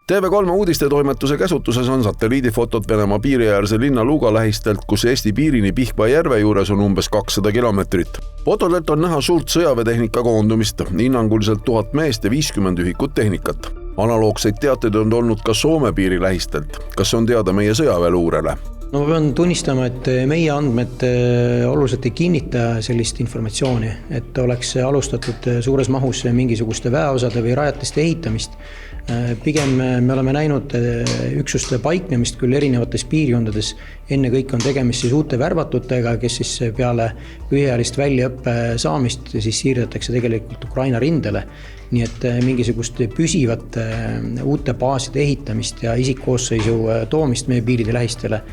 TV3 uudistetoimetuse käsutuses on satelliidifotod Venemaa piiriäärse linna Luga lähistelt, kus Eesti piirini Pihkva järve juures on umbes 200 kilomeetrit. Fotodelt on näha suurt sõjaväetehnika koondumist, hinnanguliselt 1000 meest ja 50 ühikut tehnikat. Analoogseid teateid on olnud ka Soome piiri lähistelt. Kas on teada meie sõjaväeluurele? No ma pean tunnistama, et meie andmed oluliselt ei kinnita sellist informatsiooni, et oleks alustatud suures mahus mingisuguste väeosade või rajatiste ehitamist. Pigem me oleme näinud üksuste paiknemist küll erinevates piirkondades. Enne kõik on tegemist siis uute värvatutega, kes siis peale lühiajalist väljaõppe saamist siis siirdatakse tegelikult Ukraina rindele. Nii et mingisugust püsivat uute baaside ehitamist ja isikkoosseisu toomist meie piiride lähistele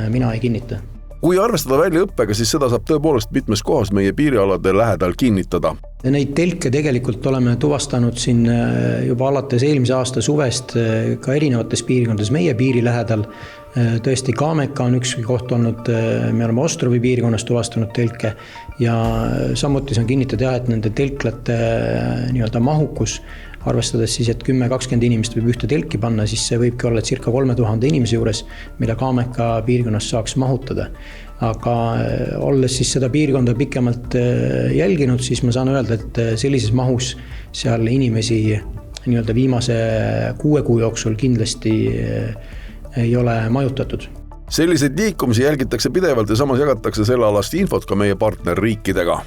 mina ei kinnita. Kui arvestada väljaõppega, siis seda saab tõepoolest mitmes kohas meie piirialade lähedal kinnitada. Neid telke tegelikult oleme tuvastanud siin juba alates eelmise aasta suvest ka erinevates piirkondades meie piiri lähedal. Tõesti Kaameka on üks koht olnud, me oleme Ostrovi piirkonnas tuvastanud telke ja samuti on kinnitada, et nende telklate mahukus, arvestades siis, et 10-20 inimest võib ühte telki panna, siis see võibki olla circa 3000 inimese juures, mida Kaameka piirkonnas saaks mahutada. Aga olles siis seda piirkonda pikemalt jälginud, siis ma saan öelda, et sellises mahus seal inimesi viimase 6 kuu jooksul kindlasti ei ole majutatud. Selliseid liikumisi jälgitakse pidevalt ja samas jagatakse selle alast infot ka meie partnerriikidega.